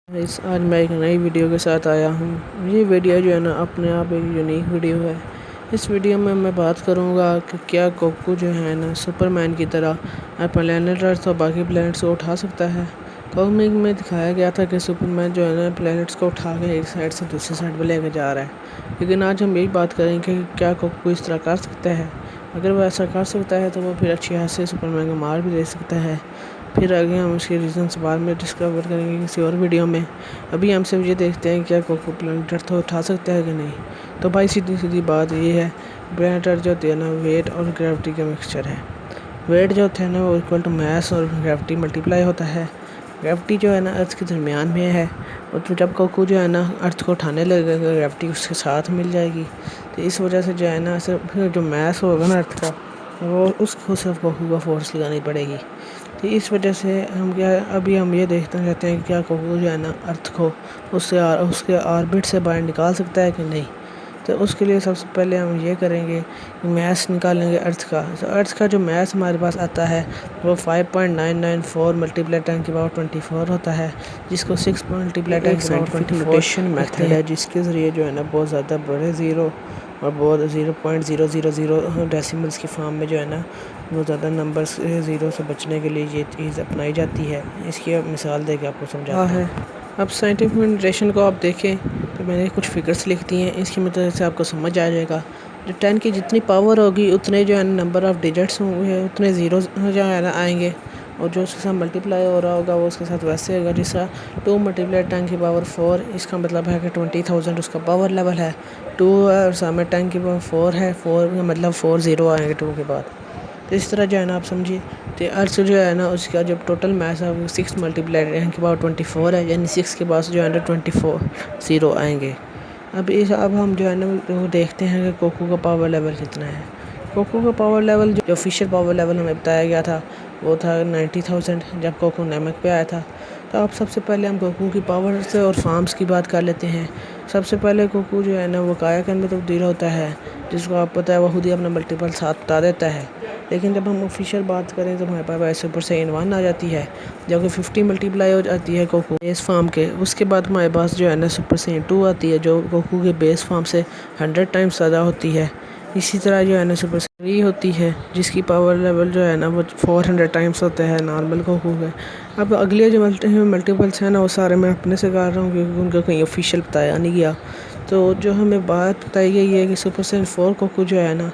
آج میں ایک نئی ویڈیو کے ساتھ آیا ہوں۔ یہ ویڈیو جو ہے نا اپنے آپ ایک یونیک ویڈیو ہے۔ اس ویڈیو میں بات کروں گا کہ کیا کوکو جو ہے نا سپر مین کی طرح پلینٹ ارتھ اور باقی پلینٹس کو اٹھا سکتا ہے۔ کامک میں دکھایا گیا تھا کہ سپر مین جو ہے نا پلینٹس کو اٹھا کے ایک سائڈ سے دوسری سائڈ پہ لے کے جا رہا ہے، لیکن آج ہم یہی بات کریں کہ کیا کوکو اس طرح کر سکتا ہے۔ اگر وہ ایسا کر سکتا ہے تو وہ پھر اچھی حد سے سپر مین کو مار بھی دے سکتا ہے۔ پھر آگے ہم اس کے ریزنس بعد میں ڈسکور کریں گے کسی اور ویڈیو میں۔ ابھی ہم صرف یہ دیکھتے ہیں کہ کیا کوکو پلینٹ ارتھ کو اٹھا سکتا ہے کہ نہیں۔ تو بھائی سیدھی بات یہ ہے، پلینٹ ارتھ جو ہوتی ہے نا ویٹ اور گریوٹی کا مکسچر ہے۔ ویٹ جو ہوتا ہے نا وہ ایکول ٹو میس اور گریوٹی ملٹیپلائی ہوتا ہے۔ گریوٹی جو ہے نا ارتھ کے درمیان میں ہے، اور تو جب کوکو جو ہے نا ارتھ کو اٹھانے لگے گا گریوٹی اس کے ساتھ مل جائے گی، تو اس وجہ سے جو ہے نا صرف جو میس ہوگا نا ارتھ کا وہ اس کو صرف کوکو کو فورس لگانی پڑے گی۔ تو اس وجہ سے ابھی ہم یہ دیکھتے رہتے ہیں کہ کیا کوکو جو ہے نا ارتھ کو اس کے آربٹ سے باہر نکال سکتا ہے کہ نہیں۔ تو اس کے لیے سب سے پہلے ہم یہ کریں گے کہ میس نکالیں گے ارتھ کا۔ تو ارتھ کا جو میس ہمارے پاس آتا ہے وہ 5.994 ملٹیپلائی 10 کی پاور 24 ہوتا ہے، جس کو 6 ملٹیپلائی 10 کی پاور 24 نوٹیشن میتھڈ ہے، جس کے ذریعے جو ہے نا بہت زیادہ بڑے زیرو اور بہت 0.000 ڈیسیملز کی فارم میں جو ہے نا بہت زیادہ نمبرز زیرو سے بچنے کے لیے یہ چیز اپنائی جاتی ہے۔ اس کی مثال دے کے آپ کو سمجھاتا ہوں۔ اب سائنٹیفک نوٹیشن کو آپ دیکھیں تو میں نے کچھ فگرز لکھ دی ہیں، اس کی مدد سے آپ کو سمجھ آ جائے گا۔ جو 10 کی جتنی پاور ہوگی اتنے جو ہے نمبر آف ڈیجٹس ہوں گے، اتنے زیروز جو ہے نا آئیں گے، اور جو اس کے ساتھ ملٹیپلائی ہو رہا ہوگا وہ اس کے ساتھ ویسے ہوگا، جس طرح 2 ملٹیپلائی 10 کی پاور 4، اس کا مطلب ہے کہ 20,000 اس کا پاور لیول ہے۔ 2 اور سامنے 10 کی پاور 4 ہے، 4 کا مطلب 4 زیرو آئیں گے 2 کے بعد۔ تو اس طرح جو ہے نا آپ سمجھیے کہ ارتھ جو ہے نا اس کا جب ٹوٹل میس ہے وہ 6 ملٹیپلائی 10 کی پاور 24 ہے، یعنی 6 کے پاس جو ہے نا 24 زیرو آئیں گے۔ اب ہم جو ہے نا وہ دیکھتے ہیں کہ کوکو کا پاور لیول کتنا ہے۔ کوکو کا پاور لیول جو آفیشیل پاور لیول ہمیں بتایا گیا تھا وہ تھا 90,000 جب کوکو نیمک پہ آیا تھا۔ تو اب سب سے پہلے ہم کوکو کی پاور سے اور فارمز کی بات کر لیتے ہیں۔ سب سے پہلے کوکو جو ہے نا وہ کایاکن میں تبدیل ہوتا ہے، جس کو آپ پتہ ہے وہ خود ہی اپنا ملٹیپل ساتھ بتا دیتا ہے۔ لیکن جب ہم آفیشیل بات کریں تو ہمارے پاس سپر سائن 1 آ جاتی ہے، جب کہ 50 ملٹیپلائی ہو جاتی ہے کوکو بیس فارم کے۔ اس کے بعد ہمارے پاس جو ہے نا سپر سائن 2 آتی ہے، جو کوکو کے بیس فارم سے 100 ٹائمز زیادہ ہوتی ہے۔ اسی طرح جو ہے نا سپر سائن 3 ہوتی ہے، جس کی پاور لیول جو ہے نا وہ 400 ٹائمز ہوتا ہے نارمل کوکو کے۔ اب اگلے جو ملٹیپلس ہیں نا وہ سارے میں اپنے سے کر رہا ہوں کیونکہ ان کا کہیں آفیشیل بتایا نہیں گیا۔ تو جو ہمیں بات بتائی گئی ہے کہ سپر سائن 4 کوکو جو ہے نا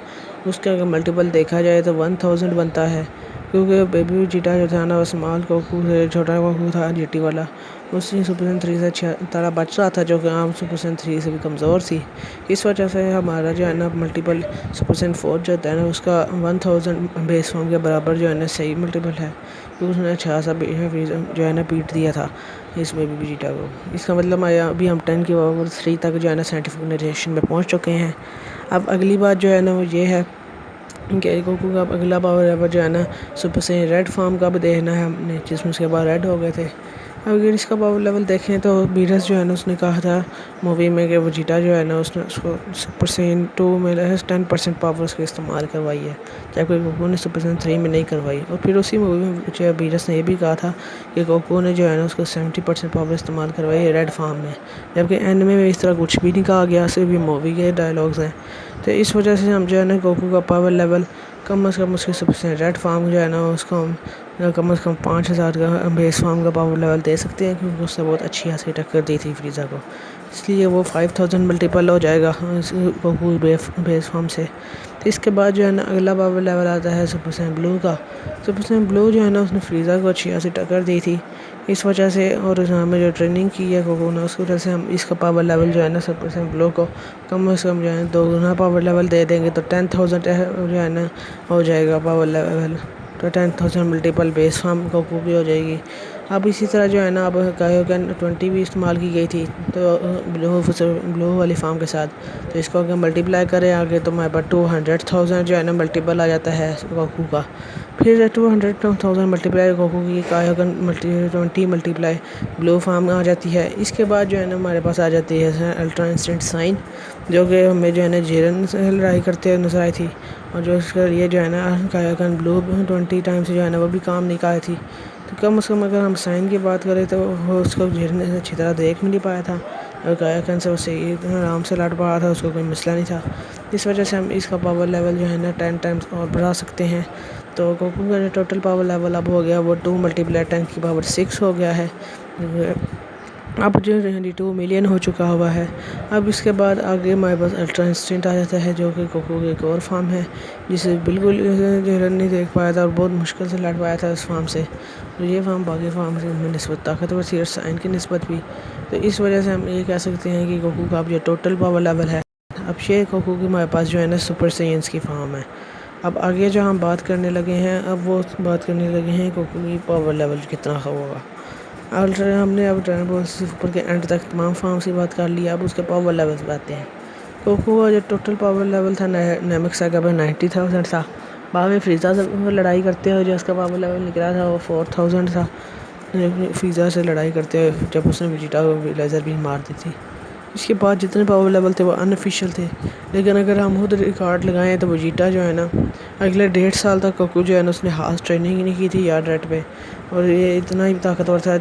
اس کا اگر ملٹیپل دیکھا جائے تو 1000 بنتا ہے، کیونکہ بیبی ویجیٹا جو تھا نا وہ اسمال کوکو سے چھوٹا کوکو تھا جی ٹی والا، اس سے سپر سائن 3 سے طرح بچ رہا تھا، جو کہ عام سپر سائن 3 سے بھی کمزور تھی۔ اس وجہ سے ہمارا جو ہے نا ملٹیپل سپر سائن 4 جو ہوتا ہے نا اس کا 1000 بیس فارم کے برابر جو ہے نا صحیح ملٹیپل ہے، کیونکہ اس نے اچھا سا جو ہے نا پیٹ دیا تھا اس بیبی ویجیٹا کو۔ اس کا مطلب ابھی ہم 10 کی پاور 3 تک جو ہے نا سائنٹیفک نوٹیشن میں پہنچ چکے ہیں۔ اب اگلی بات جو ہے نا وہ یہ ہے کہ کوکو کا اگلا پاور لیول جو ہے نا سپر سائن ریڈ فارم کا بھی دیکھنا ہے ہم نے، جس میں اس کے بعد ریڈ ہو گئے تھے۔ اب اگر اس کا پاور لیول دیکھیں تو بیرس جو ہے نا اس نے کہا تھا مووی میں کہ ویجیٹا جو ہے نا اس نے اس کو سپر سائن 2 میں 10% پاور اس کے استعمال کروائی ہے، جبکہ کوکو نے سپر سائن 3 میں نہیں کروائی۔ اور پھر اسی مووی میں جو ہے بیرس نے یہ بھی کہا تھا کہ کوکو نے جو ہے نا اس کو 70% پاور استعمال کروائی ہے ریڈ فارم میں، جبکہ اینڈ میں اس طرح کچھ بھی نہیں کہا گیا، صرف یہ مووی کے ڈائلاگز ہیں۔ تو اس وجہ سے ہم جو ہے نا کوکو کا پاور لیول کم از کم اس کے سپر سائن ریڈ فارم جو ہے نا اس کو ہم کم از کم 5000 کا بیس فارم کا پاور لیول دے سکتے ہیں، کیونکہ اس سے بہت اچھی حاصل ٹکر دی تھی فریزا کو، اس لیے وہ 5000 ملٹیپل ہو جائے گا کوکو بیس فارم سے۔ اس کے بعد جو ہے نا اگلا پاور لیول آتا ہے سپر سائن بلو کا۔ سپر سائن بلو جو ہے نا اس نے فریزا کو اچھی حاصل ٹکر دی تھی، اس وجہ سے، اور ہمیں جو ٹریننگ کی ہے کوکو نے اس وجہ سے ہم اس کا پاور لیول جو ہے نا سپر سائن بلو کو کم از کم جو ہے 2 گنا پاور لیول دے دیں گے، تو 10000 جو ہے نا ہو جائے گا پاور لیول، تو 10000 ملٹیپل بیس فارم کوکو بھی ہو جائے گی۔ اب اسی طرح جو ہے نا اب کایوکن 20 بھی استعمال کی گئی تھی تو بلو والی فارم کے ساتھ، تو اس کو اگر ملٹیپلائی کریں آگے تو ہمارے پاس 200,000 جو ہے نا ملٹیپل آ جاتا ہے کوکو کا۔ پھر 200,000 ملٹیپلائی کوکو کی کایوکن 20 ملٹیپلائی بلو فارم آ جاتی ہے۔ اس کے بعد جو ہے نا ہمارے پاس آ جاتی ہے الٹرا انسٹنٹ سائن، جو کہ ہمیں جو ہے نا جیرن سے لڑائی کرتے نظر آئی تھی، اور جو اس کے لیے جو ہے نا کایوکن بلو 20 ٹائمز جو ہے نا وہ بھی کام نہیں کر تھی۔ تو کم از کم اگر ہم سائن کی بات کریں تو وہ اس کو اچھی طرح دیکھ بھی نہیں پایا تھا، اور گائے سے اسے آرام سے لڑ پا رہا تھا، اس کو کوئی مسئلہ نہیں تھا۔ اس وجہ سے ہم اس کا پاور لیول جو ہے نا 10 ٹائمز اور بڑھا سکتے ہیں۔ تو گوکو کا جو ٹوٹل پاور لیول اب ہو گیا وہ 2 × 10 کی پاور 6 ہو گیا ہے، اب جو 2 ملین ہو چکا ہوا ہے۔ اب اس کے بعد آگے ہمارے پاس الٹرا انسٹنٹ آ جاتا ہے، جو کہ گوکو کی ایک اور فارم ہے جسے بالکل جو رن نہیں دیکھ پایا تھا اور بہت مشکل سے لڑ پایا تھا اس فارم سے۔ تو یہ فارم باقی فارم سے نسبت طاقتور تھی اور سائن کی نسبت بھی، تو اس وجہ سے ہم یہ کہہ سکتے ہیں کہ گوکو کا اب جو ٹوٹل پاور لیول ہے، اب یہ گوکو کی ہمارے پاس جو ہے نا سپر سائنس کی فارم ہے۔ اب آگے جو ہم بات کرنے لگے ہیں، اب وہ بات کرنے لگے ہیں گوکو کی پاور لیول کتنا ہوگا۔ ہم نے اب ڈرائنگ بورڈ سے اوپر کے اینڈ تک تمام فارمز کی بات کر لی، اب اس کے پاور لیولز باتیں ہیں۔ گوکو کا جو ٹوٹل پاور لیول تھا نیمک ساگا پہ 90,000 تھا، بعد میں فریزا سے لڑائی کرتے ہوئے جو اس کا پاور لیول نکلا تھا وہ 4,000 تھا، فریزا سے لڑائی کرتے ہوئے جب اس نے ویجیٹا کو لیزر بھی مار دی تھی۔ اس کے بعد جتنے پاور لیول تھے وہ ان آفیشیل تھے، لیکن اگر ہم خود ریکارڈ لگائیں تو ویجیٹا جو ہے نا اگلے 1.5 سال تک گوکو جو ہے نا اس نے خاص ٹریننگ نہیں کی تھی یارڈ ریٹ پہ، اور یہ اتنا ہی طاقتور تھا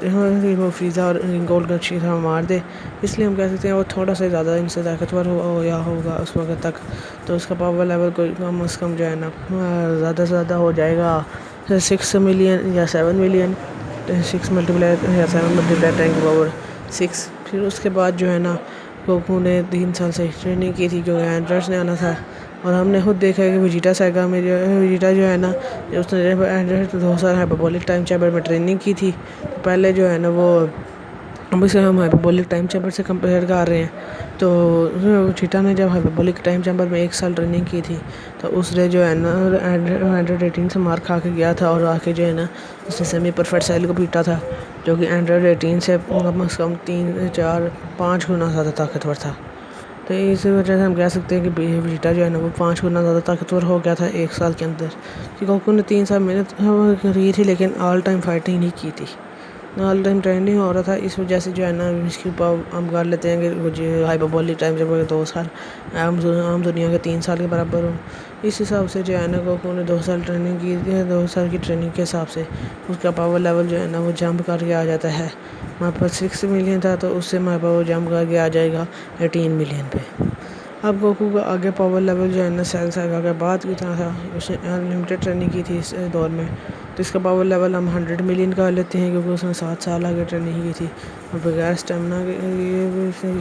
وہ فریزا اور گولڈ کا اچھی طرح مار دے، اس لیے ہم کہہ سکتے ہیں وہ تھوڑا سا زیادہ ان سے طاقتور یا ہوگا اس وقت تک، تو اس کا پاور لیول کوئی کم از کم جو ہے نا زیادہ سے زیادہ ہو جائے گا 6 ملین یا 7 ملین، 6 × یا 7 × 10 کی پاور 6۔ پھر اس کے بعد جو ہے نا گوکو نے 3 سال سے ٹریننگ کی تھی کیونکہ اینڈرس نے آنا تھا، اور ہم نے خود دیکھا ہے کہ ویجیٹا سیگا میں ویجیٹا جو ہے نا اس نے 2 سال ہائپربولک ٹائم چیمبر میں ٹریننگ کی تھی، تو پہلے جو ہے نا وہ اب اسے ہم ہائپربولک ٹائم چیمبر سے کمپیئر کر رہے ہیں، تو ویجیٹا نے جب ہائپربولک ٹائم چیمبر میں 1 سال ٹریننگ کی تھی تو اس نے جو ہے نا 118 سے مار کھا کے گیا تھا، اور آ کے جو ہے نا اس نے سیمی پرفیکٹ سیل کو پیٹا تھا، جو کہ 118 سے کم از کم 3، 4، 5 گنا زیادہ طاقتور تھا۔ تو اس وجہ سے ہم کہہ سکتے ہیں کہ ویجیٹا جو ہے نا وہ 5 گنا زیادہ طاقتور ہو گیا تھا 1 سال کے اندر، کہ گوکو نے 3 سال محنت کی تھی لیکن آل ٹائم فائٹنگ نہیں کی تھی، آل ٹائم ٹریننگ ہو رہا تھا، اس وجہ سے جو ہے نا اس کی ہم کر لیتے ہیں کہ وہ جو ہائپربولک ٹائم جب 2 سال عام دنیا کے 3 سال کے برابر ہوں، اس حساب سے جو ہے نا گوکو نے 2 سال ٹریننگ کی تھی، 2 سال کی ٹریننگ کے حساب سے اس کا پاور لیول جو ہے نا وہ جمپ کر کے آ جاتا ہے، ہمارے پاس 6 ملین تھا تو اس سے ہمارے پاس وہ جمپ کر کے آ جائے گا 18 ملین پہ۔ اب گوکو کا آگے پاور لیول جو ہے نا سیل ساگا کے بعد کتنا تھا، اس نے انلمیٹڈ ٹریننگ کی تھی اس دور میں، تو اس کا پاور لیول ہم 100 ملین کا لیتے ہیں کیونکہ اس نے 7 سال آگے ٹریننگ کی تھی اور بغیر اسٹیمنا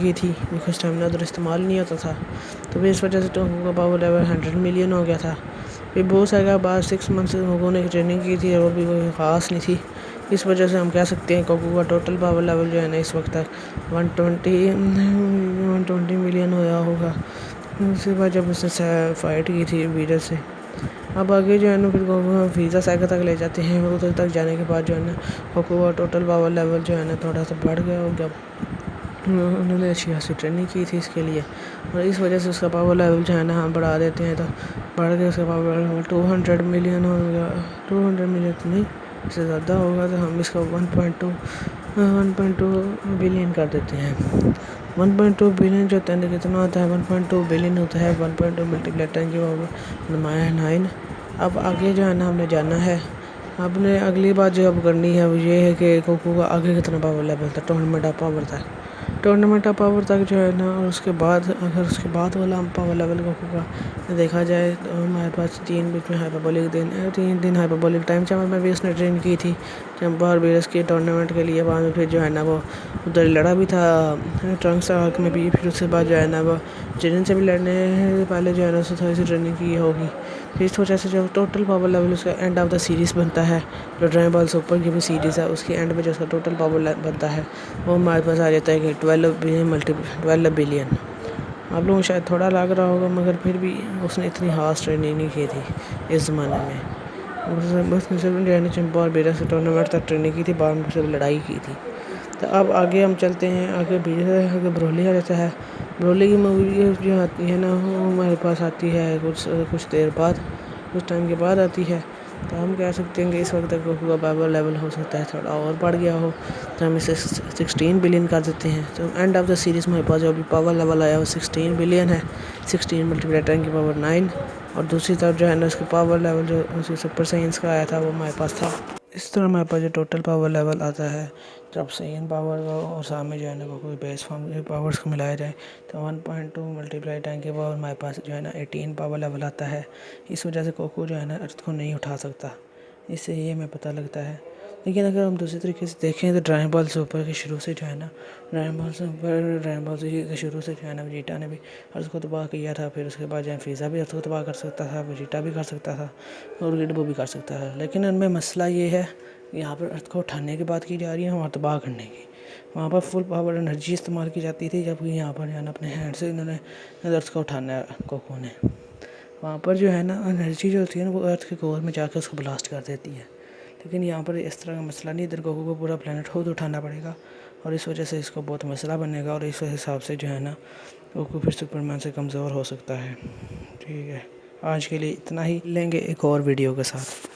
کی تھی، کیونکہ اسٹیمنا ادھر استعمال نہیں ہوتا تھا، تو اس وجہ سے گوکو کا پاور لیول 100 ملین ہو گیا تھا۔ پھر بہت سارے بعد 6 منتھ گوکو نے ٹریننگ کی تھی اور بھی کوئی خاص نہیں تھی، اس وجہ سے ہم کہہ سکتے ہیں گوکو کا ٹوٹل پاور لیول جو ہے نا اس وقت تک 120 ملین ہوا ہوگا، اس کے بعد جب اس نے فائٹ کی تھی ویڈر سے۔ اب آگے جو ہے نا پھر گوکو فریزا ساگا تک لے جاتے ہیں، ادھر تک جانے کے بعد جو ہے نا گوکو کا ٹوٹل پاور لیول جو ہے نا تھوڑا سا بڑھ گیا، اور جب انہوں نے اچھی خاصی ٹریننگ کی تھی اس کے لیے، اور اس وجہ سے اس کا پاور لیول جو ہے نا ہم بڑھا دیتے ہیں، تو بڑھ کے اس کا پاور لیول 200 ملین ہو گیا، 200 ملین تو نہیں، اس سے زیادہ ہوگا، تو ہم اس کو 1.2 بلین کر دیتے ہیں۔ 1.2 بلین جو ہوتا ہے کتنا ہوتا ہے، 1.2 بلین ہوتا ہے 1.2 × 10 کی پاور 9۔ اب آگے جو ہے نا ہم نے جانا ہے، اب نے اگلی بات جو اب کرنی ہے وہ یہ ہے کہ گوکو کا آگے کتنا پاور لیول تھا ٹورنامنٹ آف پاور تک، ٹورنامنٹ آف پاور تک جو ہے نا، اور اس کے بعد اگر اس کے بعد والا پاور لیول گوکو کا دیکھا جائے تو ہمارے پاس 3 بیچ میں ہائپربولک 3 دن ہائپربولک ٹائم چیمبر میں بھی اس نے ٹرین کی تھی جب باہر بیرس کے ٹورنامنٹ کے لیے، بعد میں پھر جو ہے نا وہ ادھر لڑا بھی تھا ٹرنکس آرک میں بھی، پھر اس کے بعد جو ہے نا وہ جنن سے بھی لڑنے پہلے جو ہے نا اس نے تھوڑی سی ٹریننگ کی ہوگی، پھر اس وجہ سے جو ٹوٹل پاور لیول اس کا اینڈ آف دا سیریز بنتا ہے، جو ڈرائنگ بال سپر کی بھی سیریز ہے اس کے اینڈ میں جو اس کا ٹوٹل پاور بنتا ہے وہ ہمارے پاس آ جاتا ہے کہ 12 بلین۔ آپ لوگوں کو شاید تھوڑا لگ رہا ہوگا، مگر پھر بھی اس نے اتنی خاص ٹریننگ نہیں کی تھی اس زمانے میں، بس نے صرف جو ہے نا چمپا اور بیرا سے ٹورنامنٹ تک ٹریننگ کی تھی، بعد میں صرف لڑائی کی تھی۔ تو اب آگے ہم چلتے ہیں، آگے برولی آ جاتا ہے، برولی کی مووی جو آتی ہے نا وہ ہمارے پاس آتی ہے کچھ دیر بعد، کچھ ٹائم کے بعد آتی ہے، تو ہم کہہ سکتے ہیں کہ اس وقت تک گوکو کا پاور لیول ہو سکتا ہے تھوڑا اور بڑھ گیا ہو، تو ہم اسے 16 بلین کر دیتے ہیں، تو اینڈ آف دا سیریز میں ہمارے پاس جو ابھی پاور لیول آیا وہ 16 بلین ہے، 16 × 10 کی پاور 9، اور دوسری طرف جو ہے نا اس کے پاور لیول جو اس سپر سائنس کا آیا تھا وہ ہمارے پاس تھا اس طرح ہمارے پاس جو ٹوٹل پاور لیول آتا ہے، جب سین پاور اور سامنے جو ہے نا کوئی بیس فارم پاورز کو ملایا جائے تو 1.2 ملٹیپلائی 10 کے پاور ہمارے پاس جو ہے نا 18 پاور لیول آتا ہے۔ اس وجہ سے کوکو جو ہے نا ارتھ کو نہیں اٹھا سکتا، اس سے یہ ہمیں پتہ لگتا ہے۔ لیکن اگر ہم دوسری طریقے سے دیکھیں تو ڈرائنگ بال سپر کے شروع سے جو ہے نا ڈرائنگ بال کے شروع سے جو ہے نا ویجیٹا نے بھی ارتھ کو تباہ کیا تھا، پھر اس کے بعد جو ہے فریزا بھی ارتھ کو تباہ کر سکتا تھا، ویجیٹا بھی کر سکتا تھا اور گڈبو بھی کر سکتا تھا۔ لیکن ان میں مسئلہ یہ ہے یہاں پر ارتھ کو اٹھانے کی بات کی جا رہی ہے اور تباہ کرنے کی۔ وہاں پر فل پاور انرجی استعمال کی جاتی تھی، جبکہ یہاں پر جو ہے نا اپنے ہینڈ سے انہوں نے ارتھ کو اٹھانا ہے کوکو نے۔ وہاں پر جو ہے نا انرجی جو ہوتی ہے نا وہ ارتھ کے کور میں جا کے اس کو بلاسٹ کر دیتی ہے، لیکن یہاں پر اس طرح کا مسئلہ نہیں، ادھر کوکو کو پورا پلانٹ خود اٹھانا پڑے گا اور اس وجہ سے اس کو بہت مسئلہ بنے گا اور اس حساب سے جو ہے نا کوکو پھر سپرمین سے کمزور ہو سکتا ہے۔ ٹھیک ہے، آج کے لیے اتنا ہی، لیں گے ایک اور ویڈیو کے ساتھ۔